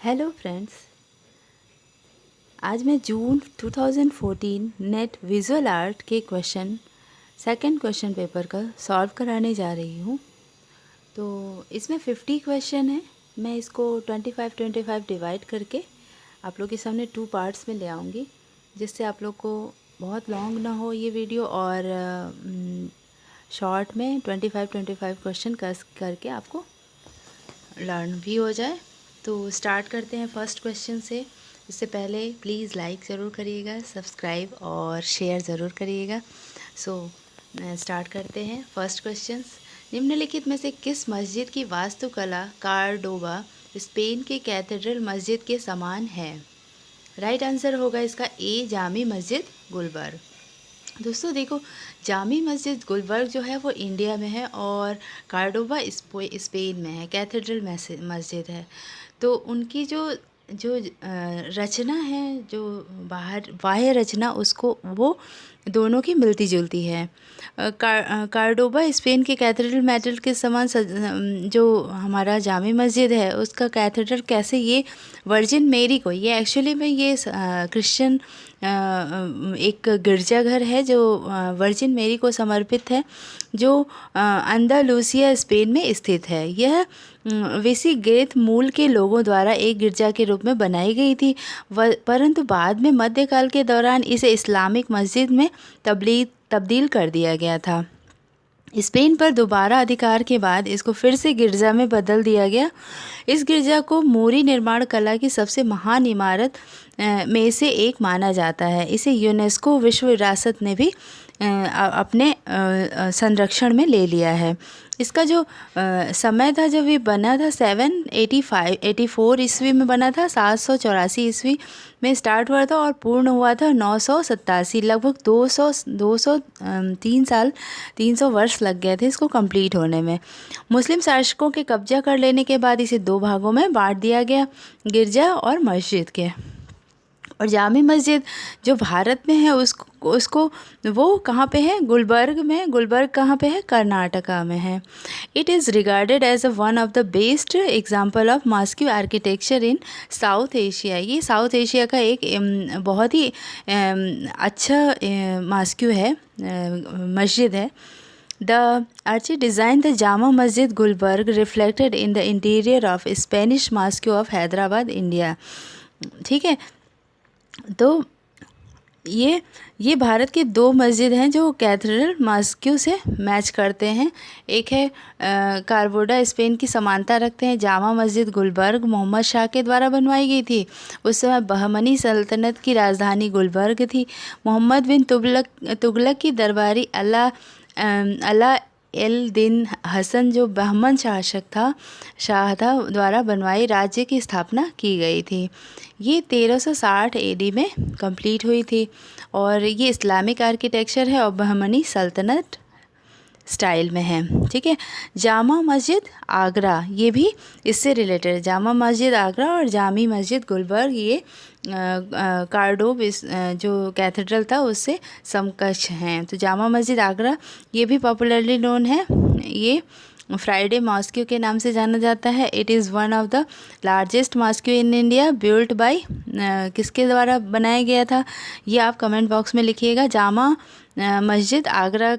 Hello friends, आज मैं जून 2014 net visual art के सेकंड क्वेश्चन पेपर का सॉल्व कराने जा रही हूँ। तो इसमें 50 क्वेश्चन है। मैं इसको 25-25 डिवाइड करके आप लोग के सामने 2 पार्ट्स में ले आऊँगी, जिससे आप लोग को बहुत लॉन्ग ना हो ये वीडियो और शॉर्ट में 25-25 क्वेश्चन करके आपको लर्न भी हो जाए। तो स्टार्ट करते हैं फर्स्ट क्वेश्चन से। इससे पहले प्लीज़ लाइक ज़रूर करिएगा, सब्सक्राइब और शेयर ज़रूर करिएगा। स्टार्ट करते हैं फर्स्ट क्वेश्चन। निम्नलिखित में से किस मस्जिद की वास्तुकला कार्डोबा स्पेन के कैथेड्रल मस्जिद के समान है? राइट आंसर होगा इसका ए, जामी मस्जिद गुलबर्ग। दोस्तों देखो, जामी मस्जिद गुलबर्ग जो है वो इंडिया में है और कार्डोबा स्पेन में है, कैथेड्रल मस्जिद है। तो उनकी जो जो रचना है, जो बाह्य रचना, उसको वो दोनों की मिलती जुलती है। कार्डोबा स्पेन के कैथेड्रल मेटल के समान जो हमारा जामी मस्जिद है उसका कैथेड्रल कैसे, ये वर्जिन मेरी को, ये एक्चुअली में ये क्रिश्चियन एक गिरजाघर है जो वर्जिन मेरी को समर्पित है, जो अंदालूसिया स्पेन में स्थित है। यह विसिगोथ मूल के लोगों द्वारा एक गिरजा के रूप में बनाई गई थी, परंतु बाद में मध्यकाल के दौरान इसे इस्लामिक मस्जिद में तब्दील कर दिया गया था। स्पेन पर दोबारा अधिकार के बाद इसको फिर से गिरजा में बदल दिया गया। इस गिरजा को मोरी निर्माण कला की सबसे महान इमारत में से एक माना जाता है। इसे यूनेस्को विश्व विरासत ने भी अपने संरक्षण में ले लिया है। इसका जो समय था जब ये बना था 784 ईस्वी में बना था, 784 ईस्वी में स्टार्ट हुआ था और पूर्ण हुआ था 987। लगभग 300 वर्ष लग गए थे इसको कंप्लीट होने में। मुस्लिम शासकों के कब्जा कर लेने के बाद इसे 2 भागों में बांट दिया गया, गिरजा और मस्जिद के। और जामी मस्जिद जो भारत में है उसको वो कहाँ पे है? गुलबर्ग में। गुलबर्ग कहाँ पे है? कर्नाटका में है। It is regarded as one of the best example of mosque architecture in South Asia. ये साउथ एशिया का एक बहुत ही अच्छा मॉस्क्यू है, मस्जिद है। The archi designed the Jama Masjid Gulbarg reflected in the interior of Spanish Mosque of Hyderabad, India। ठीक है, तो ये भारत के 2 मस्जिद हैं जो कैथेड्रल मॉस्क्यू से मैच करते हैं। एक है कार्डोबा स्पेन की समानता रखते हैं। जामा मस्जिद गुलबर्ग मोहम्मद शाह के द्वारा बनवाई गई थी। उस समय बहमनी सल्तनत की राजधानी गुलबर्ग थी। मोहम्मद बिन तुगलक की दरबारी अला एल दिन हसन जो बहमन शाह था द्वारा बनवाई राज्य की स्थापना की गई थी। ये 1360 एडी में कंप्लीट हुई थी और ये इस्लामिक आर्किटेक्चर है और बहमनी सल्तनत स्टाइल में है। ठीक है, जामा मस्जिद आगरा, ये भी इससे रिलेटेड है। जामा मस्जिद आगरा और जामी मस्जिद गुलबर्ग ये कार्डोब जो कैथेड्रल था उससे समकक्ष हैं। तो जामा मस्जिद आगरा ये भी पॉपुलरली नोन है, ये फ्राइडे मॉस्क्यू के नाम से जाना जाता है। It is one of the largest mosque in India, built by किसके द्वारा बनाया गया था ये आप कमेंट बॉक्स में लिखिएगा। जामा मस्जिद आगरा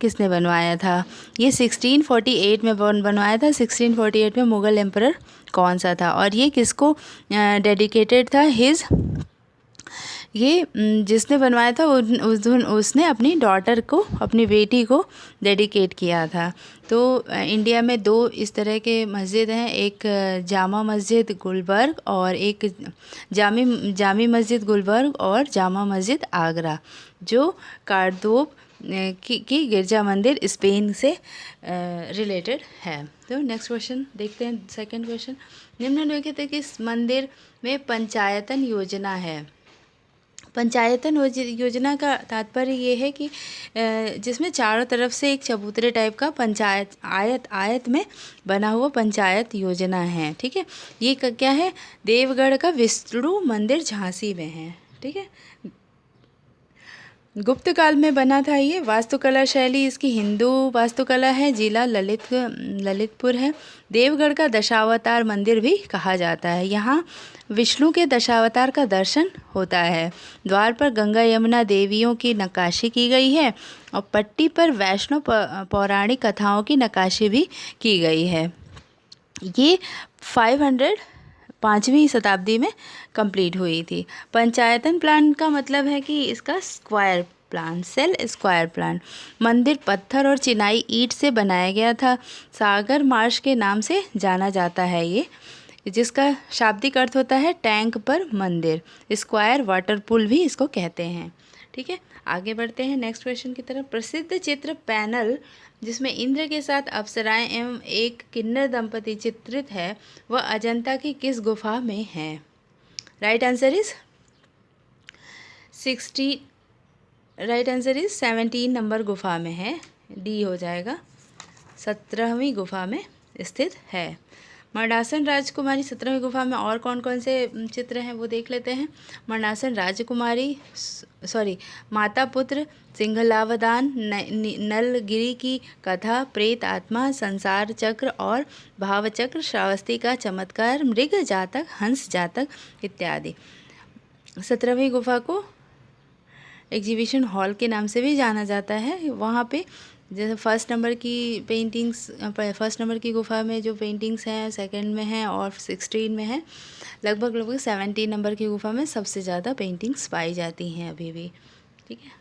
किसने बनवाया था? ये 1648 में बनवाया था। 1648 में मुग़ल एम्परर कौन सा था और ये किसको डेडिकेटेड था? ये जिसने बनवाया था उसने अपनी डॉटर को, अपनी बेटी को डेडिकेट किया था। तो इंडिया में 2 इस तरह के मस्जिद हैं, एक जामा मस्जिद गुलबर्ग और एक जामी मस्जिद गुलबर्ग और जामा मस्जिद आगरा, जो कार्डोब की गिरजा मंदिर स्पेन से रिलेटेड है। तो नेक्स्ट क्वेश्चन देखते हैं, सेकंड क्वेश्चन। निम्नलिखित किस मंदिर में पंचायतन योजना है? पंचायतन योजना का तात्पर्य ये है कि जिसमें चारों तरफ से एक चबूतरे टाइप का पंचायत आयत में बना हुआ पंचायत योजना है। ठीक है, ये क्या है? देवगढ़ का विष्णु मंदिर झांसी में है। ठीक है, गुप्त काल में बना था ये। वास्तुकला शैली इसकी हिंदू वास्तुकला है। जिला ललितपुर है। देवगढ़ का दशावतार मंदिर भी कहा जाता है। यहाँ विष्णु के दशावतार का दर्शन होता है। द्वार पर गंगा यमुना देवियों की नक्काशी की गई है और पट्टी पर वैष्णव पौराणिक कथाओं की नक्काशी भी की गई है। ये 505वीं शताब्दी में कंप्लीट हुई थी। पंचायतन प्लान का मतलब है कि इसका square plan, cell square plan. मंदिर पत्थर और चिनाई ईंट से बनाया गया था। सागर मार्श के नाम से जाना जाता है ये, जिसका शाब्दिक अर्थ होता है टैंक पर मंदिर। स्क्वायर वाटर पूल भी इसको कहते हैं। ठीक है, आगे बढ़ते हैं नेक्स्ट क्वेश्चन की तरफ। प्रसिद्ध चित्र पैनल जिसमें इंद्र के साथ अप्सराएं एवं एक किन्नर दंपति चित्रित है, वह अजंता की किस गुफा में है? राइट आंसर इज 17 नंबर गुफा में है। डी हो जाएगा, 17वीं गुफा में स्थित है। मरणासन राजकुमारी 17वीं गुफा में और कौन कौन से चित्र हैं वो देख लेते हैं। मरणासन राजकुमारी माता पुत्र, सिंहलावदान, नलगिरी की कथा, प्रेत आत्मा, संसार चक्र और भावचक्र, श्रावस्ती का चमत्कार, मृग जातक, हंस जातक इत्यादि। 17वीं गुफा को एग्जीबिशन हॉल के नाम से भी जाना जाता है। वहाँ पे जैसे फर्स्ट नंबर की गुफा में जो पेंटिंग्स हैं सेकंड में है और 16 में है। लगभग 17 नंबर की गुफा में सबसे ज़्यादा पेंटिंग्स पाई जाती हैं अभी भी। ठीक है,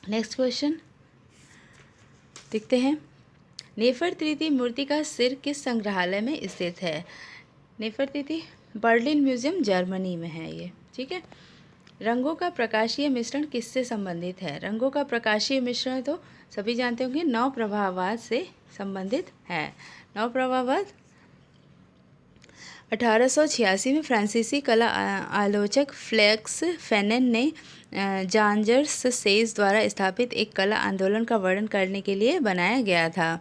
नेक्स्ट क्वेश्चन देखते हैं। नेफरतिति मूर्ति का सिर किस संग्रहालय में स्थित है? नेफरतिति बर्लिन म्यूजियम जर्मनी में है ये। ठीक है, रंगों का प्रकाशीय मिश्रण किससे संबंधित है? रंगों का प्रकाशीय मिश्रण तो सभी जानते होंगे, नव प्रभाववाद से संबंधित है। नव प्रभाववाद 1886 में फ्रांसीसी कला आलोचक फ्लेक्स फेनेन ने जांजर्स सेज द्वारा स्थापित एक कला आंदोलन का वर्णन करने के लिए बनाया गया था।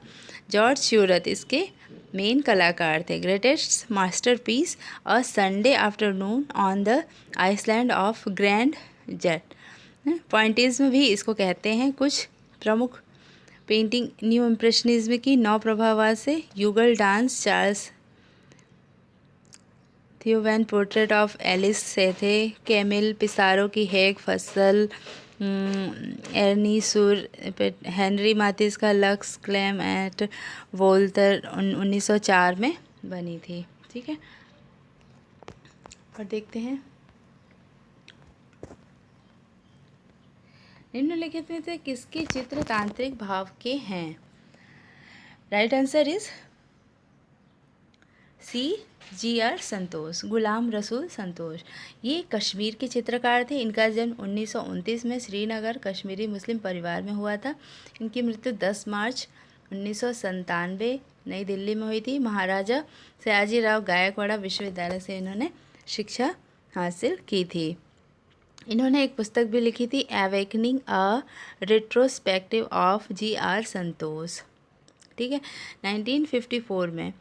जॉर्ज श्यूरत इसके मेन कलाकार थे। Greatest masterpiece a Sunday afternoon on the island of grand Jatte, pointillism भी इसको कहते हैं। कुछ प्रमुख पेंटिंग न्यू इम्प्रेशनिज्म की नौ प्रभाववाद से युगल dance, Charles Theo van portrait of Alice Sethe, Camille Pissarro की हेग फसल, एर्नी सुर, हेनरी माथिस का लक्स क्लेम एट वोल्टर 1904 में बनी थी। ठीक है, और देखते हैं निम्नलिखित में से किसके चित्र तांत्रिक भाव के हैं? Right answer is C, GR Santosh, Gulam Rasool Santosh. ये कश्मीर के चित्रकार थे। इनका जन्म 1929 में श्रीनगर कश्मीरी मुस्लिम परिवार में हुआ था। इनकी मृत्यु 10 मार्च 1997 नई दिल्ली में हुई थी। महाराजा सयाजीराव गायकवाड़ विश्वविद्यालय से इन्होंने शिक्षा हासिल की थी। इन्होंने एक पुस्तक भी लिखी थी, awakening a retrospective of GR संतोष। ठीक है, 1954 में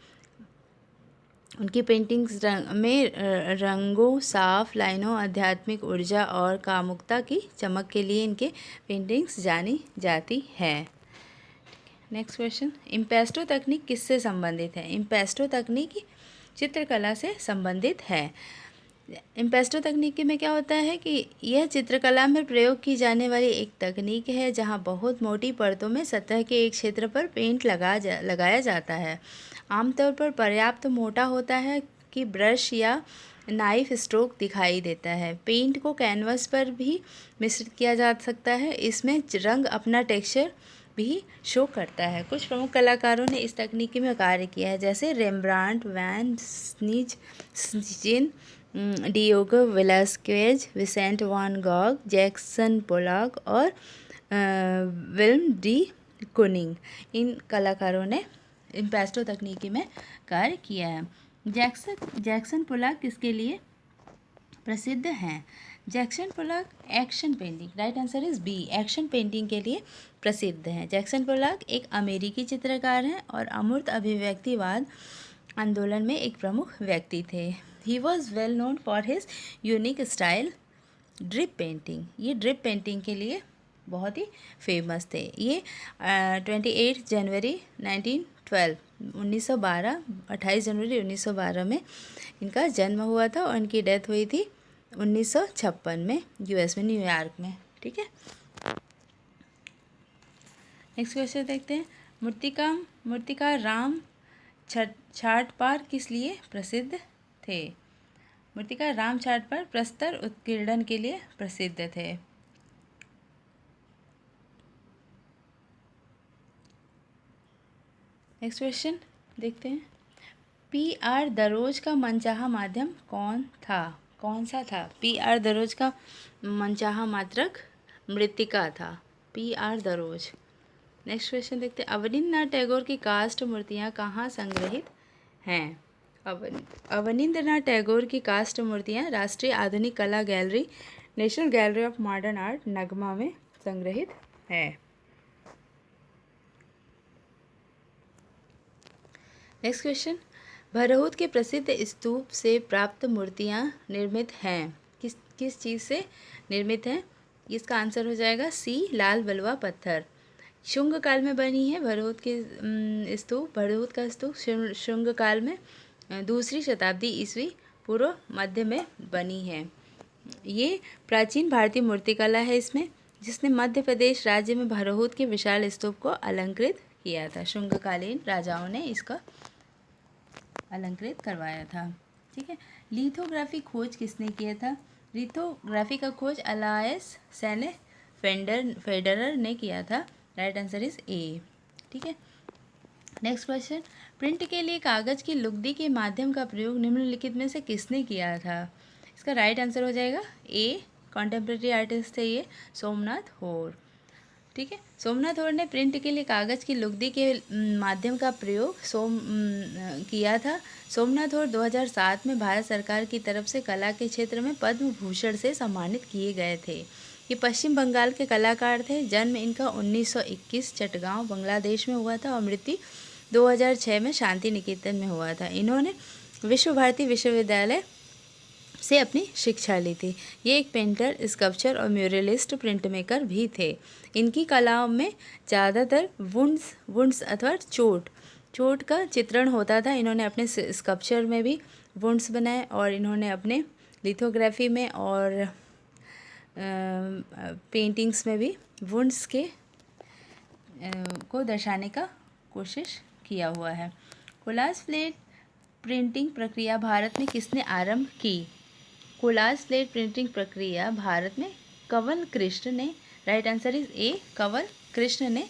उनकी पेंटिंग्स में रंगों, साफ लाइनों, आध्यात्मिक ऊर्जा और कामुकता की चमक के लिए इनके पेंटिंग्स जानी जाती है। नेक्स्ट क्वेश्चन, इम्पेस्टो तकनीक किससे संबंधित है? इम्पेस्टो तकनीक चित्रकला से संबंधित है। इम्पेस्टो तकनीक में क्या होता है कि यह चित्रकला में प्रयोग की जाने वाली एक तकनीक है जहां बहुत मोटी परतों में सतह के एक क्षेत्र पर पेंट लगाया जाता है। आमतौर पर पर्याप्त मोटा होता है कि ब्रश या नाइफ स्ट्रोक दिखाई देता है। पेंट को कैनवस पर भी मिश्रित किया जा सकता है। इसमें रंग अपना टेक्सचर भी शो करता है। कुछ प्रमुख कलाकारों ने इस तकनीक में कार्य किया है, जैसे रेम्ब्रांट, वैन स्नीजिन, डियोगो वेलास्क्वेज, विसेंट वान गॉग, जैक्सन पोलॉक और विल्म डी कुनिंग। इन कलाकारों ने इम्पेस्टो तकनीकी में कार्य किया है। जैक्सन पोलॉक किसके लिए प्रसिद्ध हैं? Jackson Pollock action painting, right answer is B, action painting के लिए प्रसिद्ध हैं। जैक्सन पोलॉक एक अमेरिकी चित्रकार हैं और अमूर्त अभिव्यक्तिवाद आंदोलन में एक प्रमुख व्यक्ति थे। He was well known for his unique style drip painting. ये ड्रिप पेंटिंग के लिए बहुत ही फेमस थे। ये 28 जनवरी 1912 28 जनवरी 1912 में इनका जन्म हुआ था और इनकी डेथ हुई थी 1956 में यूएस में, न्यूयॉर्क में। ठीक है, नेक्स्ट क्वेश्चन देखते हैं। मूर्तिकार राम छाटपार किस लिए प्रसिद्ध थे? मूर्तिकार राम छाटपार प्रस्तर उत्कीर्णन के लिए प्रसिद्ध थे। नेक्स्ट क्वेश्चन देखते हैं। पी.आर. दरोज का मनचाहा माध्यम कौन सा था? पी.आर. दरोज का मनचाहा मात्रक मृत्तिका था। पी.आर. दरोज। नेक्स्ट क्वेश्चन देखते हैं। अवनींद्रनाथ टैगोर की कास्ट मूर्तियाँ कहाँ संग्रहित हैं? अवनींद्रनाथ टैगोर की कास्ट मूर्तियाँ राष्ट्रीय आधुनिक कला gallery, National Gallery of Modern Art, NGMA में संग्रहित है। Next question. भरहुत के प्रसिद्ध स्तूप से प्राप्त मूर्तियाँ निर्मित हैं। किस चीज़ से निर्मित हैं? इसका आंसर हो जाएगा सी, लाल बलुआ पत्थर। शुंग काल में बनी है भरहुत के स्तूप। भरहुत का स्तूप शुंग काल में 2री शताब्दी ईस्वी पूर्व मध्य में बनी है। ये प्राचीन भारतीय मूर्तिकला है इसमें, जिसने मध्य प्रदेश राज्य में भरहुत के विशाल स्तूप को अलंकृत किया था। शुंगकालीन राजाओं ने इसका अलंकृत करवाया था। ठीक है, लिथोग्राफी खोज किसने किया था? लिथोग्राफी का खोज अलायस सेने फेडरर ने किया था। Right answer is a. ठीक है, नेक्स्ट क्वेश्चन। प्रिंट के लिए कागज़ की लुगदी के माध्यम का प्रयोग निम्नलिखित में से किसने किया था? इसका राइट आंसर हो जाएगा ए, कॉन्टेम्प्रेरी आर्टिस्ट थे ये, सोमनाथ होर। ठीक है, सोमनाथ होर ने प्रिंट के लिए कागज़ की लुगदी के माध्यम का प्रयोग किया था। सोमनाथ होर 2007 में भारत सरकार की तरफ से कला के क्षेत्र में पद्म भूषण से सम्मानित किए गए थे। ये पश्चिम बंगाल के कलाकार थे। जन्म इनका 1921 चटगांव बांग्लादेश में हुआ था और मृत्यु 2006 में शांति निकेतन में हुआ था। इन्होंने विश्व भारती विश्वविद्यालय से अपनी शिक्षा ली थी। ये एक पेंटर, स्कल्पचर और म्यूरलिस्ट, प्रिंट मेकर भी थे। इनकी कलाओं में ज़्यादातर वुंड्स अथवा चोट का चित्रण होता था। इन्होंने अपने स्कल्पचर में भी वुंड्स बनाए और इन्होंने अपने लिथोग्राफी में और पेंटिंग्स में भी वुंड्स के को दर्शाने का कोशिश किया हुआ है। कोलाज प्लेट प्रिंटिंग प्रक्रिया भारत में किसने आरंभ की? कोलाज प्लेट प्रिंटिंग प्रक्रिया भारत में कंवल कृष्ण ने, right answer is a, Kanwal Krishna ने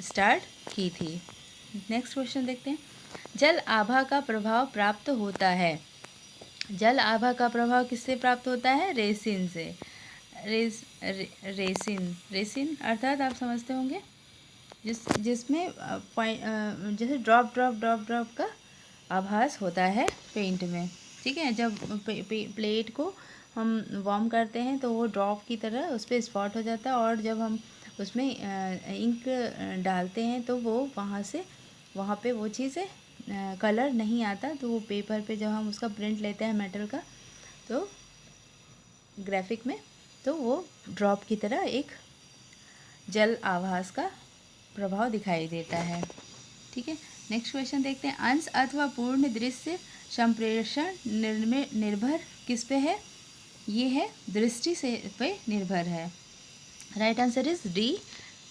स्टार्ट की थी। नेक्स्ट क्वेश्चन देखते हैं। जल आभा का प्रभाव प्राप्त होता है। जल आभा का प्रभाव किससे प्राप्त होता है? रेसिन से। रेसिन अर्थात आप समझते होंगे जिसमें जैसे ड्रॉप का आभास होता है पेंट में। ठीक है, जब प्लेट को हम वार्म करते हैं तो वो ड्रॉप की तरह उस पर स्पॉट हो जाता है और जब हम उसमें इंक डालते हैं तो वो वहाँ पे वो चीज़ें कलर नहीं आता। तो वो पेपर पे जब हम उसका प्रिंट लेते हैं मेटल का, तो ग्राफिक में, तो वो ड्रॉप की तरह एक जल आभास का प्रभाव दिखाई देता है। ठीक है, नेक्स्ट क्वेश्चन देखते हैं। अंश अथवा पूर्ण दृश्य संप्रेषण निर्भर किस पे है? ये है दृष्टि से पे निर्भर है। राइट आंसर इज डी,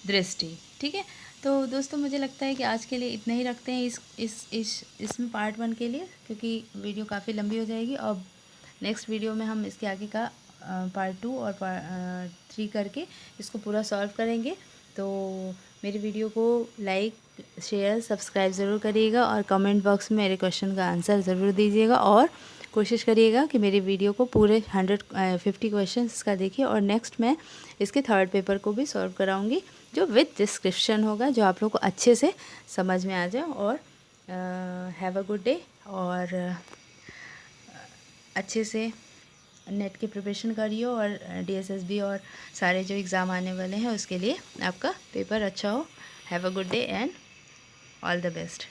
दृष्टि। ठीक है, तो दोस्तों मुझे लगता है कि आज के लिए इतना ही रखते हैं इसमें पार्ट 1 के लिए, क्योंकि वीडियो काफ़ी लंबी हो जाएगी। और नेक्स्ट वीडियो में हम इसके आगे का पार्ट 2 और पार्ट 3 करके इसको पूरा सॉल्व करेंगे। तो मेरी वीडियो को लाइक, शेयर, सब्सक्राइब ज़रूर करिएगा और कमेंट बॉक्स में मेरे क्वेश्चन का आंसर ज़रूर दीजिएगा और कोशिश करिएगा कि मेरी वीडियो को पूरे 150 क्वेश्चंस का देखिए। और नेक्स्ट मैं इसके 3rd पेपर को भी सॉल्व कराऊंगी, जो विद डिस्क्रिप्शन होगा, जो आप लोग को अच्छे से समझ में आ जाए। और हैव अ गुड डे। और अच्छे से नेट की प्रिपरेशन करिए और DSSB और सारे जो एग्ज़ाम आने वाले हैं उसके लिए आपका पेपर अच्छा हो। Have a good day and all the best.